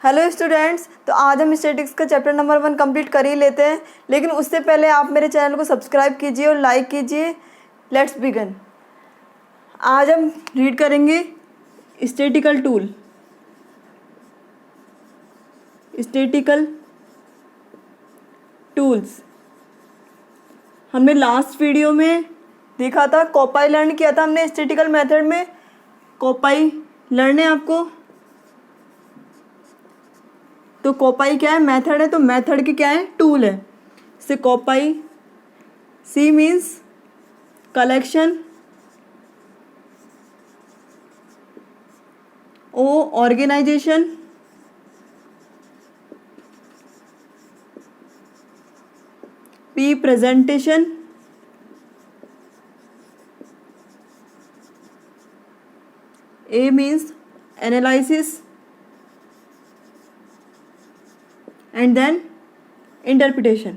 Hello students, तो आज हम स्टैटिक्स का चैप्टर नंबर 1 कंप्लीट कर ही लेते हैं, लेकिन उससे पहले आप मेरे चैनल को सब्सक्राइब कीजिए और लाइक कीजिए। Let's begin. आज हम रीड करेंगे स्टैटिकल टूल। स्टैटिकल टूल्स हमने लास्ट वीडियो में देखा था, कॉपाई लर्न किया था हमने स्टैटिकल मेथड में। कॉपाई लर्न है आपको, तो कॉपाई क्या है? मेथड है, तो मेथड की क्या है? टूल है। से COPAI, C means collection, O organization, P presentation, A means analysis, and then interpretation.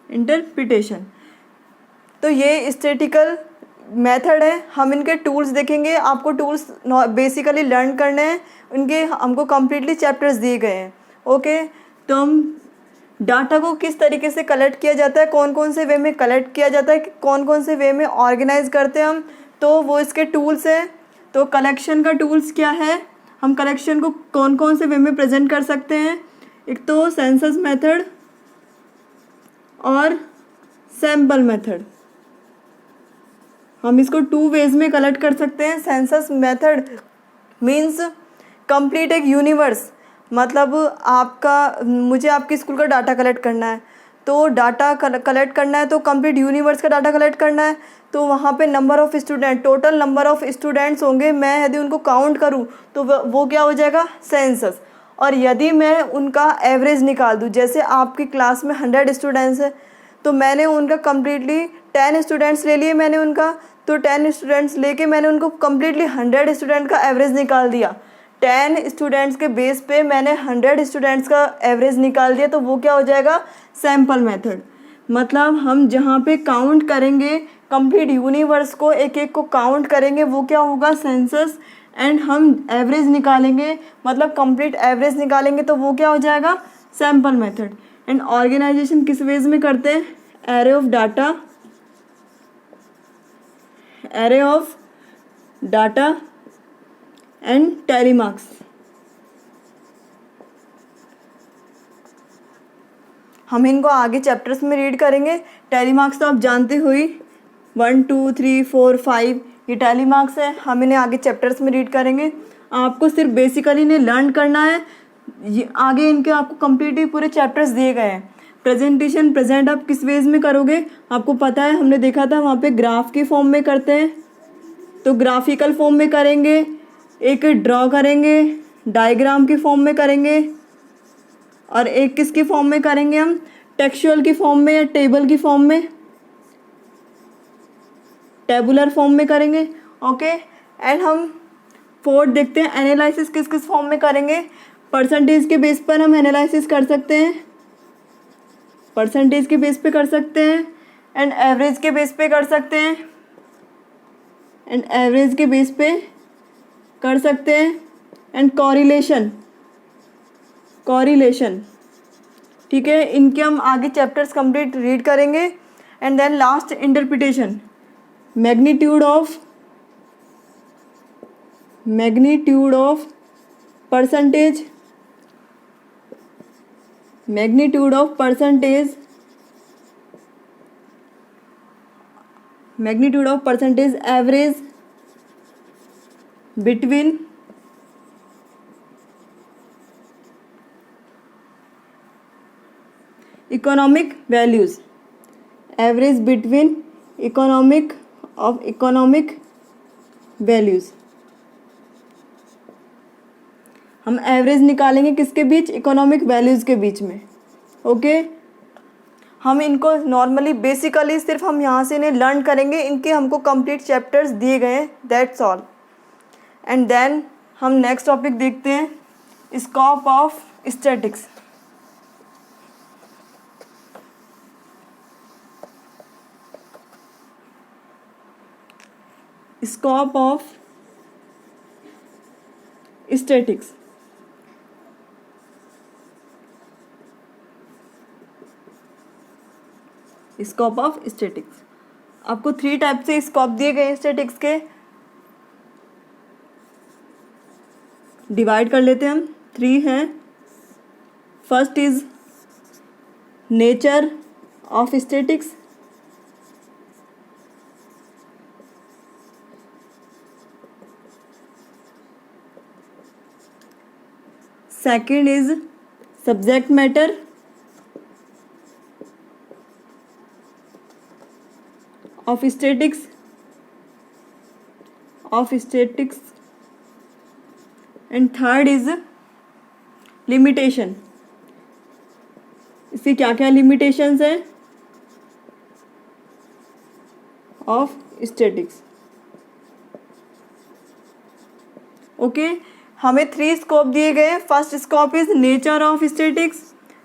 Interpretation, तो ये स्टैटिकल मेथड है। हम इनके टूल्स देखेंगे। आपको टूल्स बेसिकली लर्न करने हैं, उनके हमको कम्प्लीटली चैप्टर्स दिए गए हैं। ओके, तो हम डाटा को किस तरीके से कलेक्ट किया जाता है, कौन कौन से वे में कलेक्ट किया जाता है, कौन कौन से वे में ऑर्गेनाइज करते हैं हम, तो वो इसके टूल्स हैं। तो कलेक्शन का टूल्स क्या है? हम कलेक्शन को कौन कौन से वे में प्रेजेंट कर सकते हैं? एक तो सेंसस मेथड और सैम्पल मेथड। हम इसको 2 वेज में कलेक्ट कर सकते हैं। सेंसस मेथड मीन्स कंप्लीट एक यूनिवर्स, मतलब मुझे आपके स्कूल का डाटा कलेक्ट करना है, तो डाटा कलेक्ट करना है, तो कंप्लीट यूनिवर्स का डाटा कलेक्ट करना है। तो वहाँ पे number of student, total number of students होंगे। मैं यदि उनको काउंट करूँ तो वो क्या हो जाएगा? सेंसस। और यदि मैं उनका एवरेज निकाल दूँ, जैसे आपकी क्लास में 100 स्टूडेंट्स है, तो मैंने उनका कम्प्लीटली 10 स्टूडेंट्स ले लिए मैंने उनका, तो 10 स्टूडेंट्स लेके मैंने उनको कम्प्लीटली 100 स्टूडेंट का एवरेज निकाल दिया। 10 स्टूडेंट्स के बेस पे मैंने 100 स्टूडेंट्स का एवरेज निकाल दिया, तो वो क्या हो जाएगा? Sample method. मतलब हम जहाँ पे काउंट करेंगे कंप्लीट यूनिवर्स को, एक एक को काउंट करेंगे, वो क्या होगा? सेंसस। एंड हम एवरेज निकालेंगे, मतलब कंप्लीट एवरेज निकालेंगे, तो वो क्या हो जाएगा? Sample method. एंड ऑर्गेनाइजेशन किस वेज में करते हैं? Array of data, array of data and tally marks. हम इनको आगे चैप्टर्स में रीड करेंगे। टैली मार्क्स तो आप जानते हो ही, 1 2 3 4 5 ये टैली मार्क्स है। हम इन्हें आगे चैप्टर्स में रीड करेंगे। आपको सिर्फ बेसिकली इन्हें लर्न करना है। ये आगे इनके आपको कम्प्लीटली पूरे चैप्टर्स दिए गए हैं। प्रेजेंटेशन प्रेजेंट आप किस वेज में करोगे? आपको पता है, हमने देखा था वहाँ पे ग्राफ के फॉर्म में करते हैं, तो ग्राफिकल फॉर्म में करेंगे, एक ड्रॉ करेंगे, डायग्राम के फॉर्म में करेंगे, और एक किसके फॉर्म में करेंगे? हम टेक्सचुअल की फॉर्म में या टेबल की फॉर्म में, टेबुलर फॉर्म में करेंगे। ओके, एंड हम फोर्थ देखते हैं, एनालिसिस किस किस फॉर्म में करेंगे? परसेंटेज के बेस पर हम एनालिसिस कर सकते हैं, परसेंटेज के बेस पे कर सकते हैं, एंड एवरेज के बेस पे कर सकते हैं, एंड एवरेज के बेस पे कर सकते हैं, एंड कॉरिलेशन, ठीक है। इनके हम आगे चैप्टर्स कंप्लीट रीड करेंगे। And then last interpretation, magnitude of percentage, magnitude of percentage average between economic values, average between economic values. हम एवरेज निकालेंगे किसके बीच? इकोनॉमिक वैल्यूज के बीच में। ओके, हम इनको नॉर्मली बेसिकली सिर्फ हम यहाँ से इन्हें लर्न करेंगे। इनके हमको कंप्लीट चैप्टर्स दिए गए हैं, दैट्स ऑल। एंड देन हम नेक्स्ट टॉपिक देखते हैं, scope of statics. Scope of statics. Scope of statics, आपको 3 टाइप से स्कोप दिए गए हैं स्टैटिक्स के, डिवाइड कर लेते हैं हम। 3 हैं। First is nature of statics, second is subject matter of statics and third is limitation. इसकी क्या क्या लिमिटेशंस हैं ऑफ स्टैटिक्स। ओके, हमें 3 स्कोप दिए गए। First scope is nature of statics,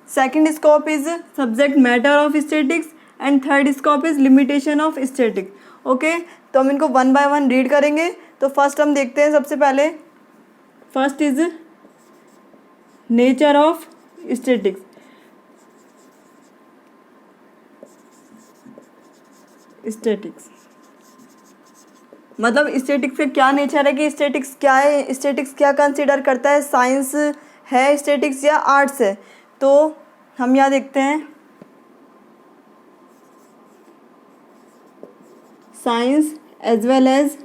second scope is subject matter of statics and third scope is limitation of statics. Okay, तो हम इनको 1 बाय 1 रीड करेंगे। तो फर्स्ट हम देखते हैं, सबसे पहले first is nature of statics. Statics मतलब स्टैटिक्स का क्या नेचर है, कि स्टैटिक्स क्या है, स्टैटिक्स क्या कंसीडर करता है, साइंस है स्टैटिक्स या आर्ट्स है। तो हम यहाँ देखते हैं science as well as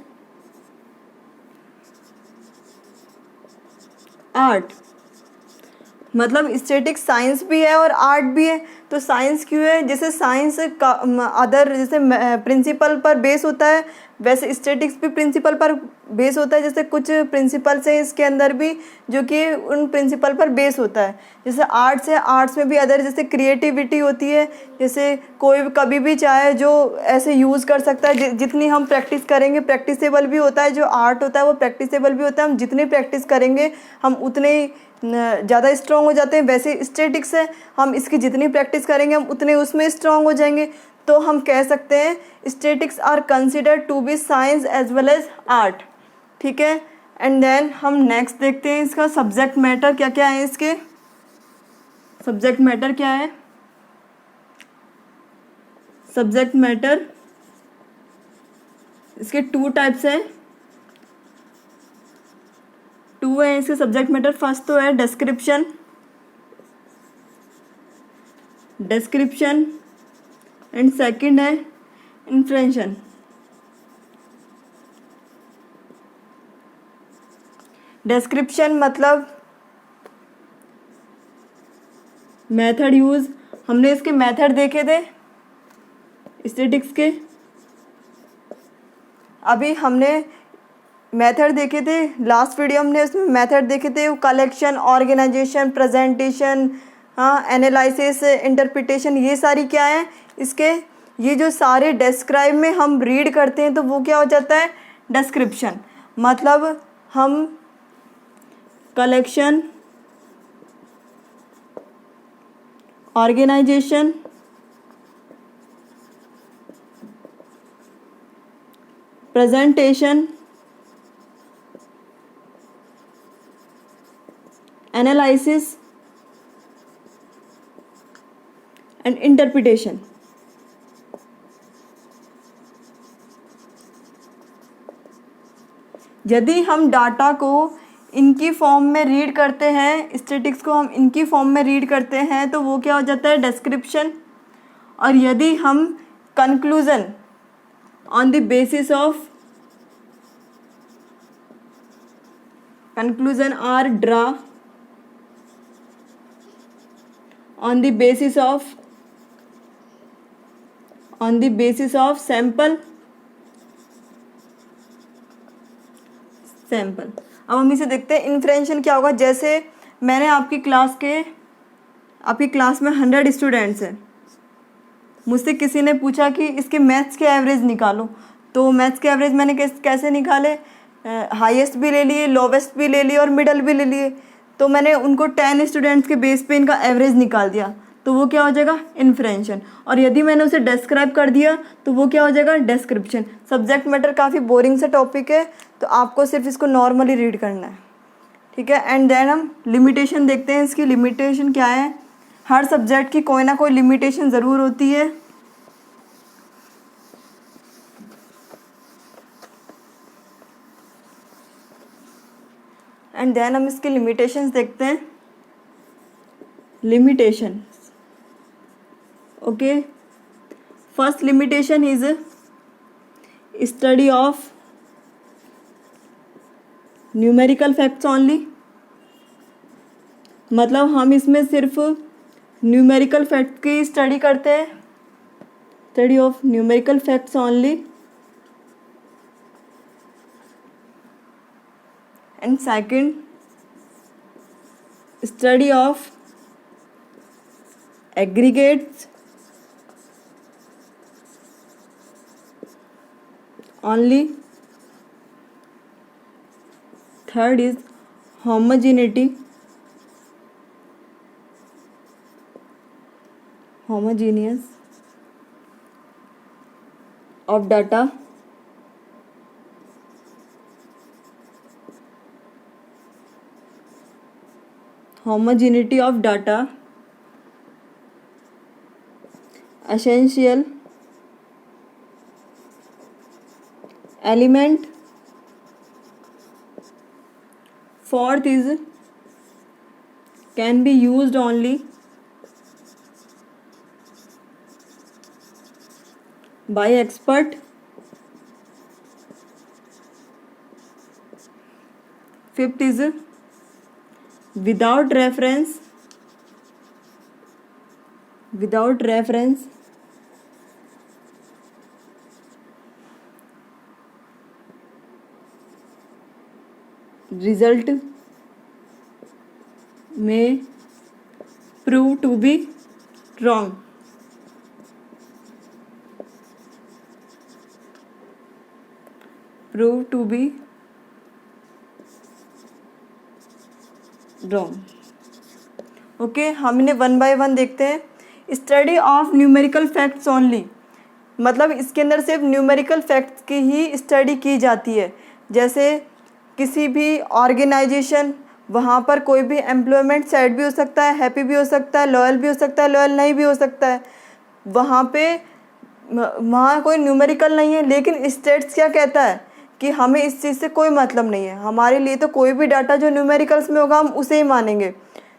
art, मतलब स्टैटिक्स साइंस भी है और आर्ट भी है। तो साइंस क्यों है, जैसे साइंस का अदर जैसे प्रिंसिपल पर बेस होता है, वैसे स्टैटिक्स भी प्रिंसिपल पर बेस होता है। जैसे कुछ प्रिंसिपल्स हैं इसके अंदर भी जो कि उन प्रिंसिपल पर बेस होता है। जैसे आर्ट्स है, आर्ट्स में भी अदर जैसे क्रिएटिविटी होती है, जैसे कोई कभी भी चाहे जो ऐसे यूज़ कर सकता है। जितनी हम प्रैक्टिस करेंगे, प्रैक्टिसेबल भी होता है। जो आर्ट होता है वो प्रैक्टिसेबल भी होता है। हम जितनी प्रैक्टिस करेंगे हम उतने ज़्यादा स्ट्रॉन्ग हो जाते हैं। वैसे स्टैटिक्स है, हम इसकी जितनी प्रैक्टिस करेंगे हम उतने उसमें स्ट्रॉन्ग हो जाएंगे। तो हम कह सकते हैं statics are considered to be science as well as art. ठीक है, एंड देन हम नेक्स्ट देखते हैं इसका सब्जेक्ट मैटर क्या क्या है। इसके सब्जेक्ट मैटर क्या है, सब्जेक्ट मैटर इसके 2 टाइप्स हैं, 2 है इसके सब्जेक्ट मैटर। फर्स्ट तो है डिस्क्रिप्शन एंड सेकंड है इन्फ्रेंशन। डिस्क्रिप्शन मतलब मेथड यूज, हमने इसके मेथड देखे थे स्टैटिक्स के, अभी हमने मेथड देखे थे लास्ट वीडियो हमने उसमें मेथड देखे थे, कलेक्शन, ऑर्गेनाइजेशन, प्रेजेंटेशन, हाँ, एनालिसिस, इंटरप्रिटेशन, ये सारी क्या है इसके, ये जो सारे डिस्क्राइब में हम रीड करते हैं तो वो क्या हो जाता है डिस्क्रिप्शन। मतलब हम collection, organisation, presentation, analysis and interpretation, यदि हम डाटा को इनकी फॉर्म में रीड करते हैं, स्टैटिक्स को हम इनकी फॉर्म में रीड करते हैं तो वो क्या हो जाता है डिस्क्रिप्शन। और यदि हम conclusion on the basis of conclusion are draw on the basis of sample। अब हम इसे देखते हैं इन्फ्रेंशन क्या होगा। जैसे मैंने आपकी क्लास में 100 स्टूडेंट्स हैं, मुझसे किसी ने पूछा कि इसके मैथ्स के एवरेज निकालो, तो मैथ्स के एवरेज मैंने कैसे निकाले, हाईएस्ट भी ले लिए, लोवेस्ट भी ले लिए और मिडल भी ले लिए। तो मैंने उनको 10 स्टूडेंट्स के बेस पे इनका एवरेज निकाल दिया। तो वो क्या हो जाएगा, इन्फ्रेंशन। और यदि मैंने उसे डिस्क्राइब कर दिया तो वो क्या हो जाएगा, डिस्क्रिप्शन। सब्जेक्ट मैटर काफ़ी बोरिंग सा टॉपिक है, तो आपको सिर्फ इसको नॉर्मली रीड करना है, ठीक है। एंड देन हम लिमिटेशन देखते हैं। इसकी लिमिटेशन क्या है, हर सब्जेक्ट की कोई ना कोई लिमिटेशन ज़रूर होती है। एंड देन हम इसकी लिमिटेशंस देखते हैं। Limitation, okay, first limitation is study of numerical facts only. मतलब हम इसमें सिर्फ न्यूमेरिकल फैक्ट की स्टडी करते हैं, study of numerical facts only. And second, study of aggregates only. Third is homogeneity homogeneous of data homogeneity of data essential element. Fourth is can be used only by expert. Fifth is without reference result may prove to be wrong. Prove to be wrong. Okay, हम इन्हें one by one देखते हैं। Study of numerical facts only, मतलब इसके अंदर सिर्फ numerical facts की ही study की जाती है। जैसे किसी भी ऑर्गेनाइजेशन, वहाँ पर कोई भी एम्प्लॉयमेंट सैड भी हो सकता है, हैप्पी भी हो सकता है, लॉयल भी हो सकता है, लॉयल नहीं भी हो सकता है। वहाँ कोई न्यूमेरिकल नहीं है, लेकिन स्टेट्स क्या कहता है कि हमें इस चीज़ से कोई मतलब नहीं है, हमारे लिए तो कोई भी डाटा जो न्यूमेरिकल्स में होगा हम उसे ही मानेंगे,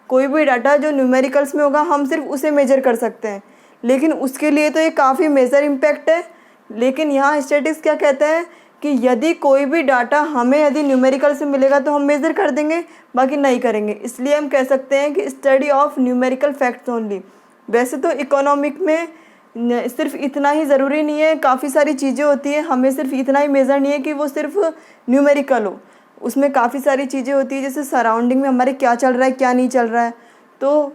कोई भी डाटा जो न्यूमेरिकल्स में होगा हम सिर्फ उसे मेजर कर सकते हैं। लेकिन उसके लिए तो ये काफ़ी मेजर इम्पैक्ट है। लेकिन यहाँ स्टैटिस्टिक्स क्या कहते हैं कि यदि कोई भी डाटा हमें यदि न्यूमेरिकल से मिलेगा तो हम मेज़र कर देंगे, बाकी नहीं करेंगे। इसलिए हम कह सकते हैं कि study of numerical facts only. वैसे तो इकोनॉमिक में सिर्फ इतना ही ज़रूरी नहीं है, काफ़ी सारी चीज़ें होती हैं, हमें सिर्फ इतना ही मेज़र नहीं है कि वो सिर्फ न्यूमेरिकल हो, उसमें काफ़ी सारी चीज़ें होती है, जैसे सराउंडिंग में हमारे क्या चल रहा है क्या नहीं चल रहा है। तो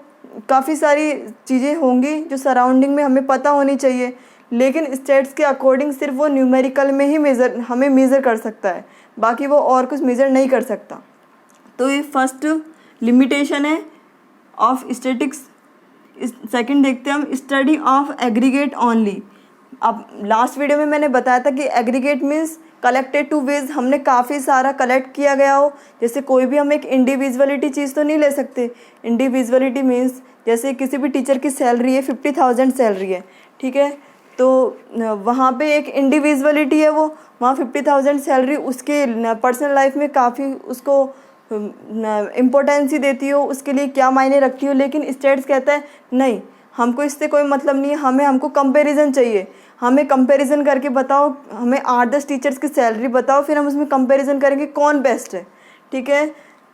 काफ़ी सारी चीज़ें होंगी जो सराउंडिंग में हमें पता होनी चाहिए, लेकिन स्टेट्स के अकॉर्डिंग सिर्फ वो न्यूमेरिकल में ही हमें मेज़र कर सकता है, बाकी वो और कुछ मेज़र नहीं कर सकता। तो ये फर्स्ट लिमिटेशन है ऑफ स्टैटिक्स। सेकंड देखते हैं हम, स्टडी ऑफ एग्रीगेट ओनली। अब लास्ट वीडियो में मैंने बताया था कि aggregate means collected two ways, हमने काफ़ी सारा कलेक्ट किया गया हो। जैसे कोई भी हम एक इंडिविजुअलिटी चीज़ तो नहीं ले सकते। इंडिविजुअलिटी मीन्स जैसे किसी भी टीचर की सैलरी है 50,000 सैलरी है, ठीक है, तो वहाँ पे एक इंडिविजुअलिटी है, वो वहाँ 50,000 सैलरी उसके पर्सनल लाइफ में काफ़ी उसको इम्पोर्टेंस ही देती हो, उसके लिए क्या मायने रखती हो। लेकिन स्टेट्स कहता है नहीं, हमको इससे कोई मतलब नहीं है, हमको कंपैरिजन चाहिए, हमें कंपैरिजन करके बताओ, हमें 8-10 टीचर्स की सैलरी बताओ, फिर हम उसमें कंपैरिजन करेंगे कौन बेस्ट है, ठीक है।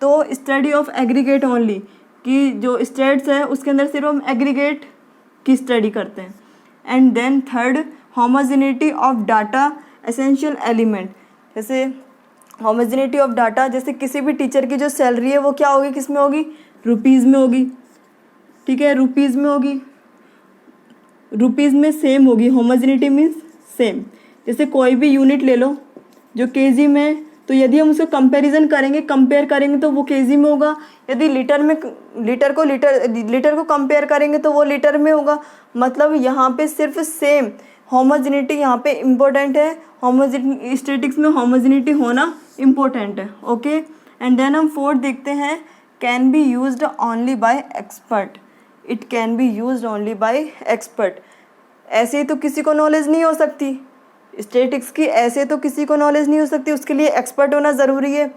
तो स्टडी ऑफ एग्रीगेट ओनली कि जो स्टेट्स है उसके अंदर सिर्फ हम एग्रीगेट की स्टडी करते हैं। And then third, homogeneity of data essential element. जैसे होमोजेनिटी ऑफ डाटा, जैसे किसी भी टीचर की जो सैलरी है वो क्या होगी, किस में होगी, रुपीज़ में होगी, ठीक है, रुपीज़ में होगी, रुपीज़ में सेम होगी। Homogeneity means same. जैसे कोई भी यूनिट ले लो जो केजी में तो यदि हम उसको कंपेयर करेंगे तो वो केजी में होगा। यदि लीटर को कंपेयर करेंगे तो वो लीटर में होगा। मतलब यहाँ पे सिर्फ सेम होमोजेनिटी यहाँ पे इम्पोर्टेंट है, स्टैटिक्स में होमोजेनिटी होना इम्पोर्टेंट है। ओके, एंड देन हम फोर्थ देखते हैं, can be used only by expert. It can be used only by expert. ऐसे ही तो किसी को नॉलेज नहीं हो सकती स्टैटिक्स की, ऐसे तो किसी को नॉलेज नहीं हो सकती, उसके लिए एक्सपर्ट होना ज़रूरी है।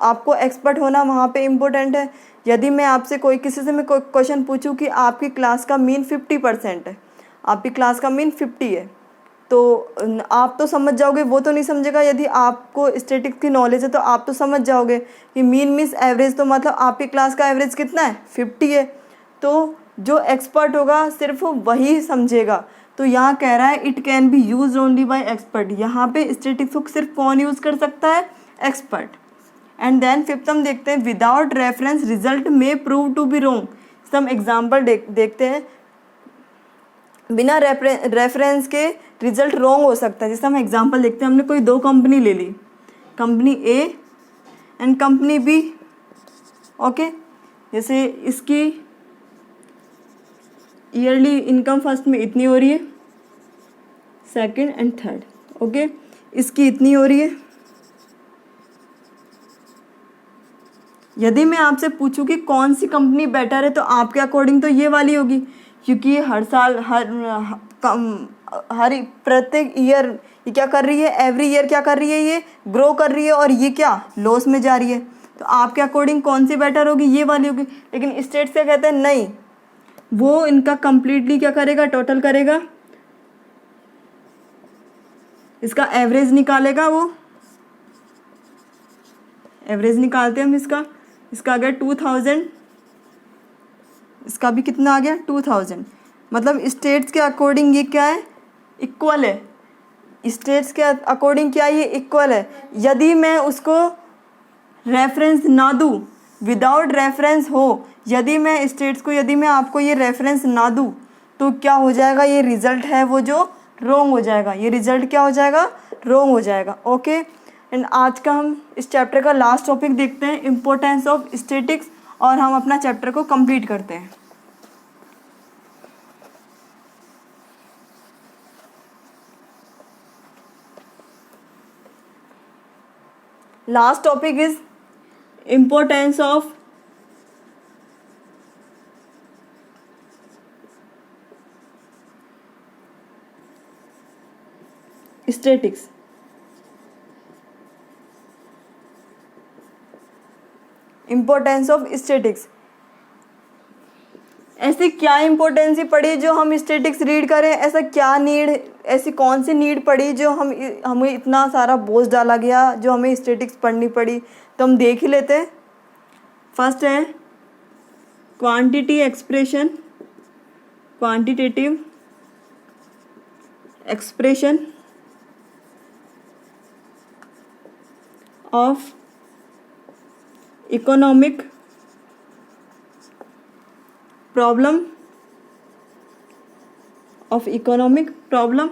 आपको एक्सपर्ट होना वहाँ पे इम्पोर्टेंट है। यदि मैं आपसे किसी से मैं कोई क्वेश्चन पूछूं कि आपकी क्लास का मीन 50% है, आपकी क्लास का मीन 50 है, तो आप तो समझ जाओगे, वो तो नहीं समझेगा। यदि आपको स्टैटिक्स की नॉलेज है तो आप तो समझ जाओगे कि मीन मीन्स एवरेज, तो मतलब आपकी क्लास का एवरेज कितना है, 50 है। तो जो एक्सपर्ट होगा सिर्फ वही समझेगा। तो यहाँ कह रहा है it can be use only by expert. यहाँ पे स्टैटिक्स को सिर्फ कौन यूज़ कर सकता है, एक्सपर्ट। एंड देन फिफ्थ हम देखते हैं, विदाउट रेफरेंस रिजल्ट में prove to be wrong. Some example देखते हैं, बिना रेफरेंस के रिजल्ट रॉन्ग हो सकता है। जैसे हम एग्जांपल देखते हैं, हमने कोई दो कंपनी ले ली, company A and company B. Okay, जैसे इसकी ईयरली इनकम फर्स्ट में इतनी हो रही है, सेकंड एंड थर्ड। ओके, इसकी इतनी हो रही है। यदि मैं आपसे पूछूं कि कौन सी कंपनी बेटर है, तो आपके अकॉर्डिंग तो ये वाली होगी, क्योंकि ये हर साल हर प्रत्येक ईयर ये क्या कर रही है, एवरी ईयर क्या कर रही है, ये ग्रो कर रही है, और ये क्या लॉस में जा रही है। तो आपके अकॉर्डिंग कौन सी बेटर होगी, ये वाली होगी। लेकिन स्टेट से कहते हैं नहीं, वो इनका कंप्लीटली क्या करेगा, टोटल करेगा, इसका एवरेज निकालेगा। वो एवरेज निकालते हैं हम इसका आ गया 2000, इसका भी कितना आ गया 2000। मतलब स्टेट्स के अकॉर्डिंग ये क्या है, इक्वल है। स्टेट्स के अकॉर्डिंग क्या ये इक्वल है। यदि मैं उसको रेफरेंस ना दूँ, विदाउट रेफरेंस हो, यदि मैं आपको ये रेफरेंस ना दूँ, तो क्या हो जाएगा, ये रिजल्ट है वो जो रॉन्ग हो जाएगा। ये रिजल्ट क्या हो जाएगा, रॉन्ग हो जाएगा। ओके, एंड आज का हम इस चैप्टर का लास्ट टॉपिक देखते हैं, इम्पोर्टेंस ऑफ स्टैटिक्स, और हम अपना चैप्टर को कंप्लीट करते हैं। Last topic is importance of statics. Importance of statics, ऐसी क्या इम्पोर्टेंस पड़ी जो हम स्टैटिक्स रीड करें, ऐसा क्या नीड, ऐसी कौन सी नीड पड़ी जो हमें इतना सारा बोझ डाला गया, जो हमें स्टैटिक्स पढ़नी पड़ी। तो हम देख ही लेते हैं। फर्स्ट है quantity expression, quantitative expression of economic problem, of economic problem.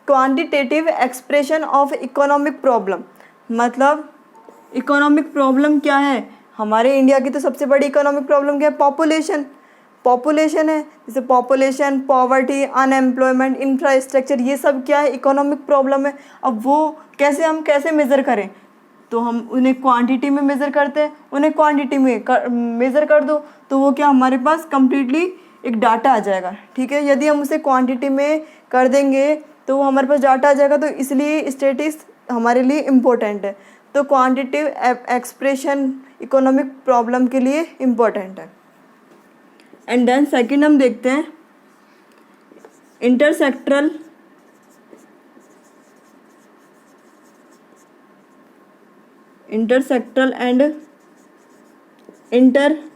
Quantitative expression of economic problem, मतलब इकोनॉमिक प्रॉब्लम क्या है, हमारे इंडिया की तो सबसे बड़ी इकोनॉमिक प्रॉब्लम क्या है, पॉपुलेशन है। जैसे पॉपुलेशन, पॉवर्टी, अनएम्प्लॉयमेंट, इंफ्रास्ट्रक्चर, ये सब क्या है, इकोनॉमिक प्रॉब्लम है। अब वो हम कैसे मेज़र करें, तो हम उन्हें क्वांटिटी में मेज़र करते हैं। उन्हें क्वांटिटी में मेज़र कर दो तो वो क्या हमारे पास कम्प्लीटली एक डाटा आ जाएगा। ठीक है, यदि हम उसे क्वांटिटी में कर देंगे तो वो हमारे पास डाटा आ जाएगा। तो इसलिए स्टैटिक्स हमारे लिए इम्पोर्टेंट है। तो क्वांटिटिव एक्सप्रेशन इकोनॉमिक प्रॉब्लम के लिए इम्पोर्टेंट है। एंड देन सेकंड हम देखते हैं intersectoral and intertemporal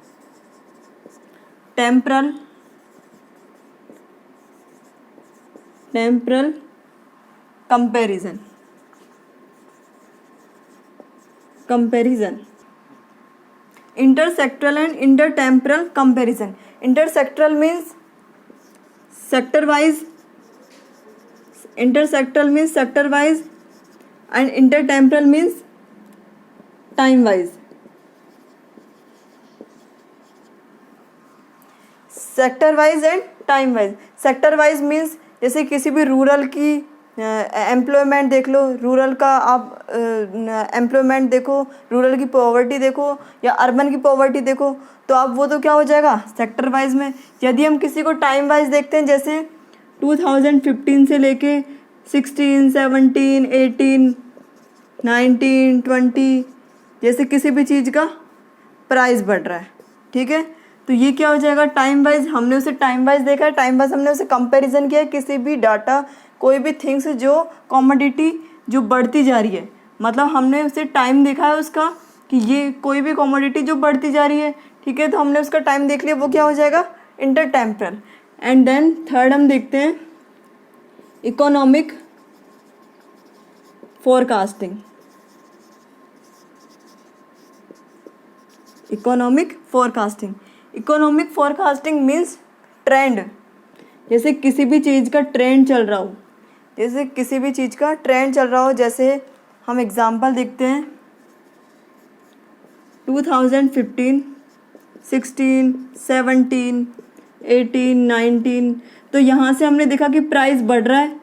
comparison. Intersectoral and intertemporal comparison. Intersectoral means sector wise, and intertemporal means time wise. Sector wise and time wise. Sector wise means जैसे किसी भी rural की एम्प्लॉयमेंट देख लो, rural का आप एम्प्लॉयमेंट देखो, रूरल की पॉवर्टी देखो या अर्बन की पॉवर्टी देखो, तो आप वो तो क्या हो जाएगा सेक्टर वाइज में। यदि हम किसी को टाइम वाइज देखते हैं, जैसे 2015 से लेके 16, 17, 18, 19, 20, जैसे किसी भी चीज़ का प्राइस बढ़ रहा है, ठीक है, तो ये क्या हो जाएगा टाइम वाइज। हमने उसे टाइम वाइज देखा है, टाइम वाइज हमने उसे कंपैरिजन किया है किसी भी डाटा, कोई भी थिंग्स जो कॉमोडिटी जो बढ़ती जा रही है, मतलब हमने उसे टाइम देखा है उसका कि ये कोई भी कॉमोडिटी जो बढ़ती जा रही है, ठीक है, तो हमने उसका टाइम देख लिया, वो क्या हो जाएगा इंटरटेम्परल। एंड देन थर्ड हम देखते हैं economic forecasting. Economic forecasting, economic forecasting means trend. जैसे किसी भी चीज़ का ट्रेंड चल रहा हो, जैसे किसी भी चीज़ का ट्रेंड चल रहा हो, जैसे हम एग्जांपल देखते हैं 2015, 16, 17, 18, 19, तो यहाँ से हमने देखा कि प्राइस बढ़ रहा है,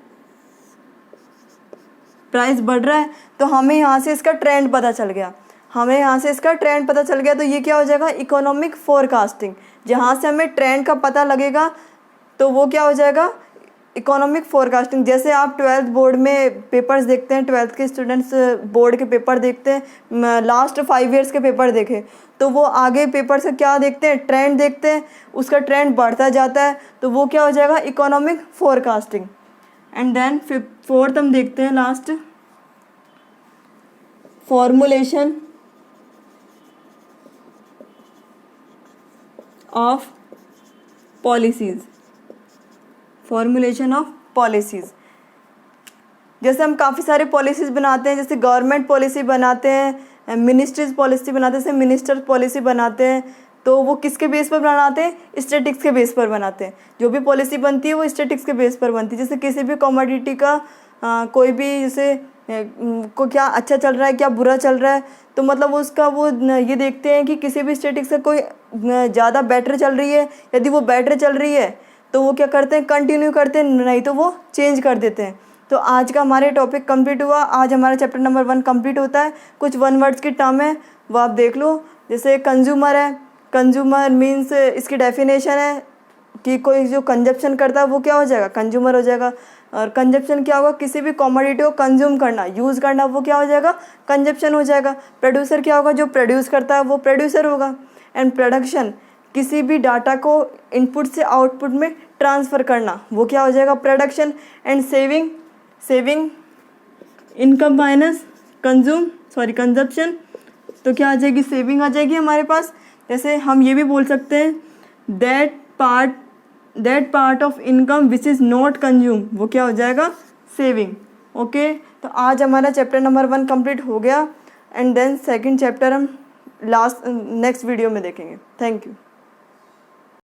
प्राइस बढ़ रहा है, तो हमें यहाँ से इसका ट्रेंड पता चल गया, हमें यहाँ से इसका ट्रेंड पता चल गया, तो ये क्या हो जाएगा इकोनॉमिक फोरकास्टिंग। जहाँ से हमें ट्रेंड का पता लगेगा तो वो क्या हो जाएगा इकोनॉमिक फोरकास्टिंग। जैसे आप 12th बोर्ड में पेपर्स देखते हैं, 12th के स्टूडेंट्स बोर्ड के पेपर देखते हैं, लास्ट 5 ईयर्स के पेपर देखें, तो वो आगे पेपर से क्या देखते हैं ट्रेंड देखते हैं, उसका ट्रेंड बढ़ता जाता है, तो वो क्या हो जाएगा economic forecasting. And then fourth हम देखते हैं last, formulation of policies. Formulation of policies, जैसे हम काफ़ी सारे पॉलिसीज़ बनाते हैं, जैसे गवर्नमेंट पॉलिसी बनाते हैं, मिनिस्ट्रीज पॉलिसी बनाते हैं, जैसे मिनिस्टर पॉलिसी बनाते हैं, तो वो किसके बेस पर बनाते हैं स्टैटिक्स के बेस पर बनाते हैं। जो भी पॉलिसी बनती है वो स्टैटिक्स के बेस पर बनती है। जैसे किसी भी कमोडिटी का कोई भी जैसे को क्या अच्छा चल रहा है क्या बुरा चल रहा है, तो मतलब उसका वो ये देखते हैं कि किसी भी स्टैटिक्स से कोई ज़्यादा बेटर चल रही है, यदि वो बेटर चल रही है तो वो क्या करते हैं कंटिन्यू करते हैं, नहीं तो वो चेंज कर देते हैं। तो आज का हमारे टॉपिक कंप्लीट हुआ, आज हमारा चैप्टर नंबर 1 कंप्लीट होता है। कुछ 1 वर्ड्स की टर्म है वो आप देख लो, जैसे कंज्यूमर है, कंज्यूमर मीन्स इसकी डेफिनेशन है कि कोई जो कंजप्शन करता है वो क्या हो जाएगा कंज्यूमर हो जाएगा। और कंजप्शन क्या होगा किसी भी कमोडिटी को कंज्यूम करना यूज़ करना, वो क्या हो जाएगा कंजप्शन हो जाएगा। प्रोड्यूसर क्या होगा जो प्रोड्यूस करता है वो प्रोड्यूसर होगा। एंड प्रोडक्शन किसी भी डाटा को इनपुट से आउटपुट में ट्रांसफ़र करना, वो क्या हो जाएगा production. And saving income minus consumption, तो क्या आ जाएगी सेविंग आ जाएगी हमारे पास। जैसे हम ये भी बोल सकते हैं that part of income which is not consume, वो क्या हो जाएगा सेविंग। ओके, तो आज हमारा चैप्टर नंबर 1 कंप्लीट हो गया। एंड देन सेकंड चैप्टर हम नेक्स्ट वीडियो में देखेंगे। Thank you.